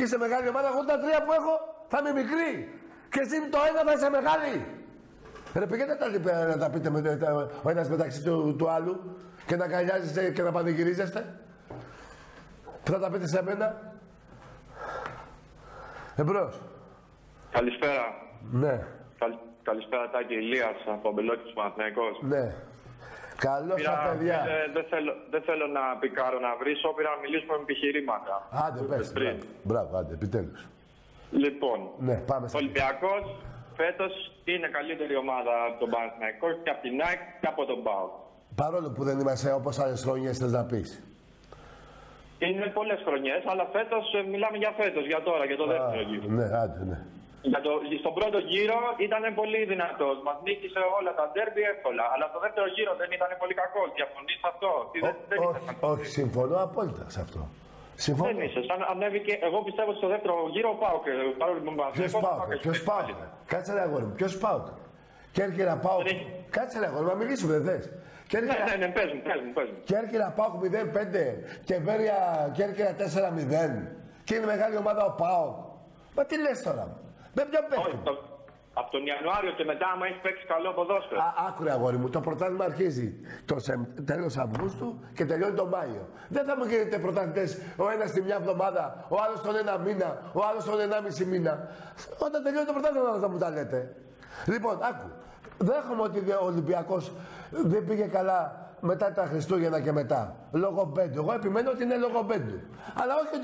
Είσαι μεγάλη ομάδα, εγώ τα 3 που έχω θα είμαι μικρή. Και εσύ το ένα θα είσαι μεγάλη. Ρε πήγαινε να τα πείτε ο ένας μεταξύ του άλλου και να αγκαλιάζεστε και να πανηγυρίζεστε. Θα τα πείτε σε μένα. Εμπρός. Καλησπέρα. Ναι. Καλησπέρα Τάκη, Ηλίας από Μπελόκης Παναθηναϊκός. Ναι. Καλώς τα παιδιά. Δεν θέλω να πικάρω, να βρίσω, πήρα να μιλήσουμε με επιχειρήματα. Άντε πες, μπράβο, άντε, επιτέλους. Λοιπόν, ναι, πάμε ο Ολυμπιακός φέτος είναι καλύτερη ομάδα από τον Παναθηναϊκό και από την ΑΕΚ και από τον ΠΑΟΚ. Παρόλο που δεν είμαστε όπως άλλες χρονιές, θες να πεις. Είναι πολλές χρονιές, αλλά φέτος μιλάμε για φέτος, για τώρα, για το δεύτερο γύρο. Ναι, άντε, ναι. Στον πρώτο γύρο ήταν πολύ δυνατός. Μας νίκησε όλα τα ντέρμπι εύκολα. Αλλά στο δεύτερο γύρο δεν ήταν πολύ κακός. Διαφωνείς σε αυτό? Όχι, συμφωνώ απόλυτα σε αυτό. Συμφωνώ. Δεν είσαι. Ανέβηκε, εγώ πιστεύω ότι στο δεύτερο γύρο πάω και παρόλο που Ποιος πάω? Κάτσε ρε αγόρι μου, ποιος πάω? Κέρκυρα πάω. Κάτσε ρε αγόρι μου, να μιλήσουμε δεν θες? Ναι, πες μου. Κέρκυρα πάω 0-5 και Βέρεια Κέρκυρα 4-0. Και είναι μεγάλη ομάδα ο ΠΑΟΚ. Μα τι λες τώρα? Με ποιο παίχτη? Από τον Ιανουάριο και μετά, άμα έχει παίξει καλό ποδόσφαιρο. Άκουρε αγόρι μου, το πρωτάθλημα αρχίζει το τέλος Αυγούστου και τελειώνει τον Μάιο. Δεν θα μου γίνετε πρωταθλητές ο ένας τη μια εβδομάδα, ο άλλος τον ένα μήνα, ο άλλος τον 1,5 μήνα. Όταν τελειώνει το πρωτάθλημα θα μου τα λέτε. Λοιπόν, άκου. Δέχομαι ότι ο Ολυμπιακός δεν πήγε καλά μετά τα Χριστούγεννα και μετά. Λόγω μπέντου. Εγώ επιμένω ότι είναι λόγω μπέντου. Αλλά όχι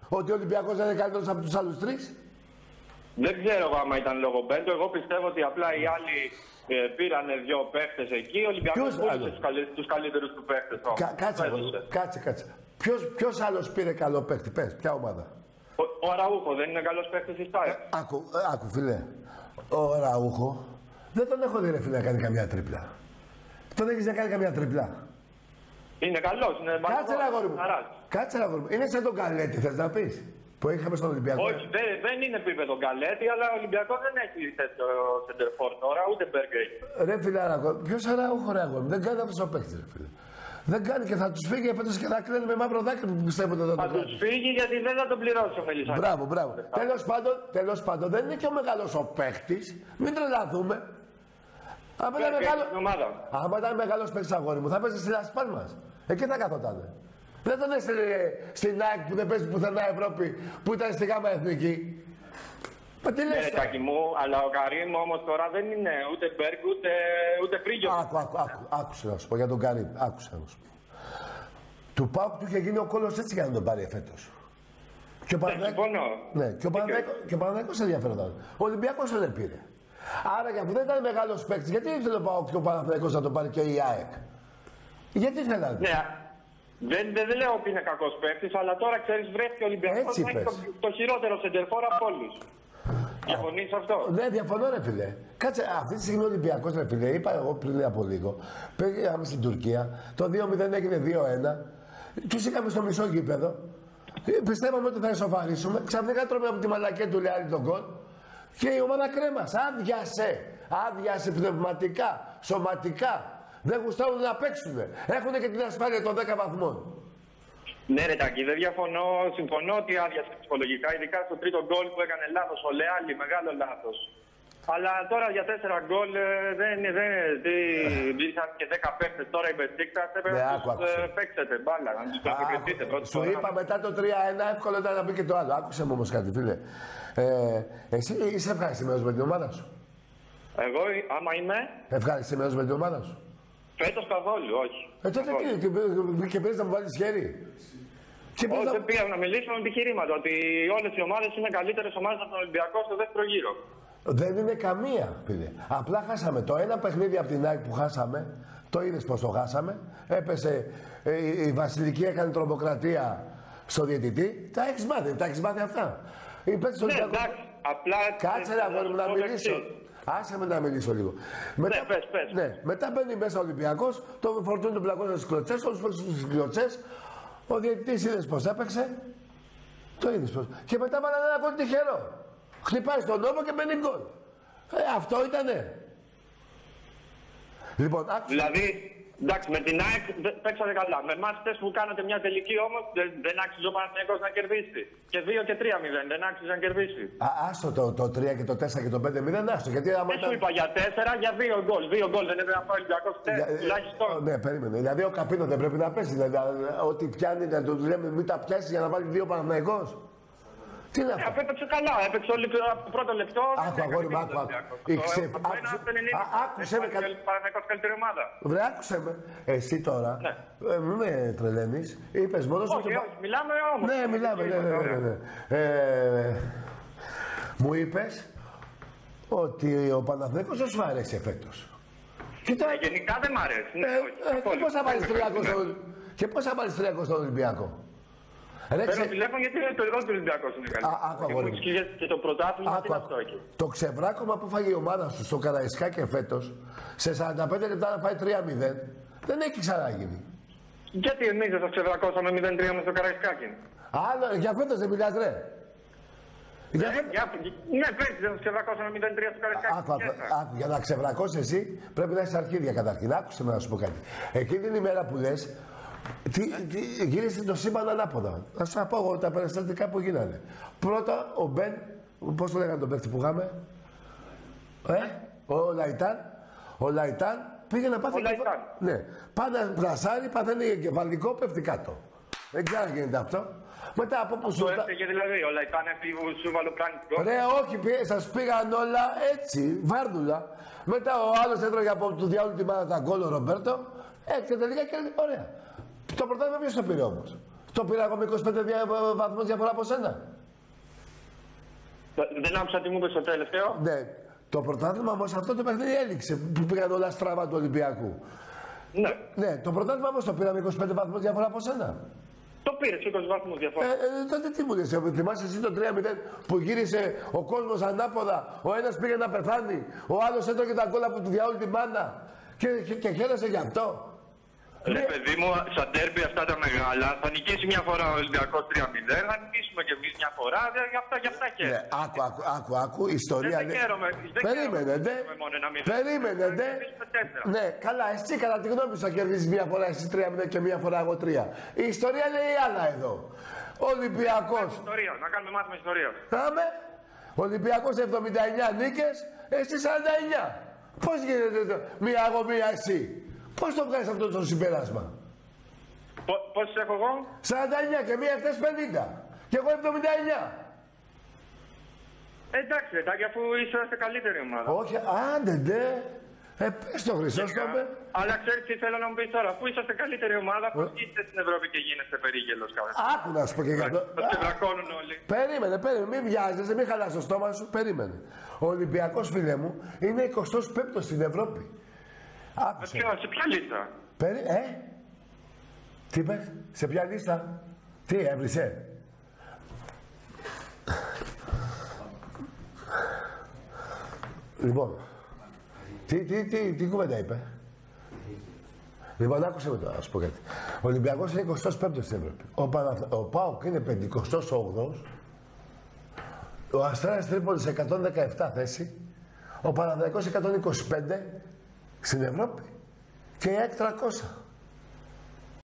ότι ο Ολυμπιακός δεν είναι καλύτερος από τους άλλους τρεις. Δεν ξέρω άμα ήταν λόγω μπέντου. Εγώ πιστεύω ότι απλά οι άλλοι πήρανε 2 παίχτες εκεί. Ο Ολυμπιακός πούλησε τους καλύτερους του παίχτες. Κάτσε. Ποιος άλλος πήρε καλό παίχτη? Πες, ποια ομάδα? Ο Αραούχο δεν είναι καλός παίχτης της ΤΑΕ? Άκου φίλε. Ο Αραούχο δεν τον έχω δει ρε φίλε να κάνει καμιά τρίπλα. Τον έχεις να κάνει καμιά τρίπλα? Είναι καλός. Κάτσε αγόρι μου. Είναι σαν τον Καλέτη, θες να πεις? Που είχαμε στον Ολυμπιακό. Όχι, δεν είναι επίπεδο Γκαλέτη, αλλά ο Ολυμπιακός δεν έχει τέτοιο σεντερφόρ τώρα, ούτε Μπέργκεϊ. Ρε φίλε, ποιος Αραούχο ρε αγόρι μου? Δεν κάνει αυτός ο παίκτης ρε φίλε. Δεν κάνει και θα τους φύγει φέτος και θα κλαίνουν με μαύρο δάκρυ που πιστεύω ότι θα τους φύγει γιατί δεν θα τον πληρώσει ο Μελισσάκης. Μπράβο. Τέλος πάντων δεν είναι και ο μεγάλος ο παίκτης. Μην τρελαθούμε. Άμα ήταν μεγάλος παίκτης αγόρι μου θα παίζει στη Las Palmas. Εκεί θα καθότανε. Δεν τον έστειλε στην ΑΕΚ που δεν παίζει πουθενά Ευρώπη, που ήταν στη ΓΑΜΑ Εθνική. Μα τι λες? Τάκη μου, αλλά ο Καρύμ όμως τώρα δεν είναι ούτε Μπέργκ ούτε Πρίγιο. Άκουσε να σου πω για τον Καρύμ. Άκουσε να σου πω. Του ΠΑΟΚ του είχε γίνει ο κόλος έτσι για να τον πάρει φέτος. Και ο Παναθηναϊκός ενδιαφέρονταν. Ο Ολυμπιακός δεν πήρε. Άρα και αφού δεν ήταν μεγάλος παίκτης, γιατί ήθελε ο ΠΑΟΚ και ο Παναθηναϊκός να τον πάρει και η ΑΕΚ? Γιατί θέλανε? Δεν λέω ότι είναι κακός παίκτης, αλλά τώρα ξέρεις βρέθηκε ο Ολυμπιακός να έχει το χειρότερο σεντερφόρ από όλους. Διαφωνείς αυτό? Ναι, διαφωνώ ρε φίλε. Κάτσε, αυτή τη στιγμή ο Ολυμπιακός ρε φίλε, είπα εγώ πριν από λίγο, πήγαμε στην Τουρκία, το 2-0 έγινε 2-1, τους είχαμε στο μισό γήπεδο, πιστεύαμε ότι θα ισοφαρίσουμε, ξαφνικά τρώμε από τη μαλακία του Λεάλη τον γκολ και η ομάδα κρέμασε, άδειασε πνευματικά, σωματικά. Δεν γουστάρουν να παίξουν. Έχουν και την ασφάλεια των 10 βαθμών. Ναι, ρε Τάκη, δεν διαφωνώ. Συμφωνώ ότι άδειασε ψυχολογικά, ειδικά στο τρίτο γκολ που έκανε λάθος ο Λεάλη, μεγάλο λάθος. Αλλά τώρα για 4 γκολ δεν μπήκαν και 10 παίκτες. Τώρα η Μπεσίκτας έπρεπε να τους παίξετε μπάλα, να τους προκριθείτε πρώτα. Σου είπα μετά το 3-1 εύκολο ήταν να μπει και το άλλο. Άκουσε μου όμως κάτι, φίλε. Εσύ είσαι ευχαριστημένος με την ομάδα σου? Εγώ, άμα είμαι. Ευχαριστημένος με την ομάδα σου? Φέτος καθόλου, όχι. Τότε και πήρες να μου βάλεις χέρι? Όχι, δεν πήγα να μιλήσω με επιχειρήματα ότι όλες οι ομάδες είναι καλύτερες ομάδες από τον Ολυμπιακό στο δεύτερο γύρο. Δεν είναι καμία, φίλε. Απλά χάσαμε το ένα παιχνίδι από την ΑΕΚ που χάσαμε. Το είδες πως το χάσαμε? Έπεσε, η Βασιλική έκανε τρομοκρατία στο διαιτητή. Τα έχεις μάθει αυτά. Ναι, εντάξει, απλά. Κάτσε να αγόρι μου να μιλήσω. Άσε με να μιλήσω λίγο. Μετά, πες. Ναι, μετά μπαίνει μέσα ο Ολυμπιακός, το φορτούν του πλακώνει στις κλωτσές, όλους παίξουν στις κλωτσές. Ο διαιτητής είδες πως έπαιξε. Το είδες πως. Και μετά βάλανε ένα γκολ τυχερό. Χτυπάει στον νόμο και μπαίνει γκολ. Αυτό ήτανε. Λοιπόν, άκουσα. Δηλαδή, Εντάξει, με την ΑΕΚ παίξατε καλά. Με εμάς χτες που κάνατε μια τελική όμως δεν άξιζε ο Παναθηναϊκός να κερδίσει. Και 2 και 3-0, δεν άξιζε να κερδίσει. Άστο το 3 και το 4 και το 5-0, άστο. Γιατί άμα δεν σου είπα για 4, για 2 γκολ. 2 γκολ δεν έπρεπε να πάει ο Ολυμπιακός τουλάχιστον. Ναι, περίμενε. Δηλαδή ο Καπίνο δεν πρέπει να πέσει. Δηλαδή, ό,τι πιάνει, να του λέμε μην τα πιάσει για να βάλει 2 Παναθηναϊκός. Τι είναι αυτό. Έπαιξε καλά, έπαιξε όλο το πρώτο λεπτό. Άκου, αγόρι μου, άκου. Άκουσε με. Καλύτερη ομάδα. Βρε, άκουσε με. Εσύ τώρα, μην με τρελαίνεις. Είπες μόνος σου. Όχι, μιλάμε όμως. Ναι, μιλάμε. Μου είπες ότι ο Παναθηναϊκός δεν σου αρέσει φέτος. Γενικά δεν μ' αρέσει. Και πώς θα βάλεις 300 στον Ολυμπιακό. Παίρνω τηλέφωνο γιατί το εγώ του Ολυμπιακός είναι καλύτερο. Και το πρωτάθλημα τι είναι αυτό εκεί. Το ξεβράκωμα που φάγει η ομάδα σου στο Καραϊσκάκι φέτος, σε 45 λεπτά να φάει 3-0, δεν έχει ξαναγίνει. Γιατί εμείς δεν θα ξεβρακώσαμε 0-3 με στο Καραϊσκάκι. Άλλο, για φέτος δεν μιλάς ρε. Ναι, πέρυσι δεν ξεβρακώσαμε 0-3 στο Καραϊσκάκι. Για να ξεβρακώσεις εσύ πρέπει να έχεις αρχίδια καταρχήν. Άκουσε με να σου πω κάτι. Εκείνη την ημέρα που λες, γύρισε το σύμπαν ανάποδα. Θα σου πω εγώ τα περιστατικά που γίνανε. Πρώτα ο Μπεν, πώς το λέγανε τον παίκτη που είχαμε, ο Λαϊτάν πήγε να πάθει. Ναι, πάντα πλασάρι, παθαίνει εγκεφαλικό, πέφτει κάτω. Δεν ξέρω αν γίνεται αυτό. Μετά από που σου. Το έφυγε δηλαδή, ο Λαϊτάν έφυγε, σου βάλω κάνει. Ρε, όχι, σας πήγαν όλα έτσι, βάρδουλα. Μετά ο άλλος έτρωγε από του διάολου τη μάνα τα γκολ ο Ρομπέρτο. Και τελικά και ωραία. Το πρωτάθλημα ποιος το πήρε όμως. Το πήρα εγώ με 25 βαθμούς διαφορά από σένα. Δεν άκουσα τι μου είπες στο τελευταίο. Ναι. Το πρωτάθλημα όμως αυτό το παιχνίδι έληξε που πήγαν όλα στραβά του Ολυμπιακού. Ναι. Ναι. Το πρωτάθλημα όμως το πήρα με 25 βαθμούς διαφορά από σένα. Το πήρες 20 βαθμούς διαφορά. Τότε τι μου λες, θυμάσαι εσύ το 3-0 που γύρισε ο κόσμος ανάποδα, ο ένας πήγε να πεθάνει, ο άλλος έτρωγε τα γκολ από του διάολου τη μάνα και χαίρεσε γι' αυτό. Ρε παιδί μου, σαν τέρπι αυτά τα μεγάλα, θα νικήσει μια φορά ο Ολυμπιακός 3-0, θα νικήσουμε και εμείς μια φορά, γι' αυτά και. Ναι, άκου, η ιστορία λέει. Περίμενε, ναι, καλά, εσύ κατά τη γνώμη σου θα κερδίσεις μια φορά εσύ 3-0 και μια φορά εγώ 3. Η ιστορία λέει άλλα εδώ. Ολυμπιακός. Να κάνουμε μάθημα ιστορία. Πάμε. Ολυμπιακός 79 νίκες, εσύ 49. Πώς γίνεται μία εγώ, μία εσύ. Πώς το βγάζεις αυτό το συμπέρασμα. Πόσες έχω εγώ. 49 και μία χτες 50. Και εγώ 79. Εντάξει, εντάξει, αφού είσαστε καλύτερη ομάδα. Όχι, άντε ντε. Πες το Χρυσόστομε. Αλλά ξέρεις τι θέλω να μου πεις τώρα. Αφού είσαστε καλύτερη ομάδα, πώς είστε στην Ευρώπη και γίνεστε περίγελος κάθε φορά. Άκου να σου πω και για αυτό. Θα ξεβρακώνουν όλοι. Περίμενε, μην βιάζεσαι, μην χαλάς το στόμα σου. Περίμενε. Ο Ολυμπιακός, φίλε μου, είναι 25ος στην Ευρώπη. Άκουσε. Σε ποια λίστα. Τι είπες, σε ποια λίστα. Τι έβρισε. Λοιπόν, τι κουβέντα είπε. Λοιπόν, άκουσε με τώρα, να σου πω κάτι. Ο Ολυμπιακός είναι 25ος στην Ευρώπη. Ο ΠΑΟΚ είναι 58ος. Ο Αστέρας Τρίπολης 117 θέση. Ο Παναθηναϊκός 125 στην Ευρώπη. Και η ΑΕΚ 300.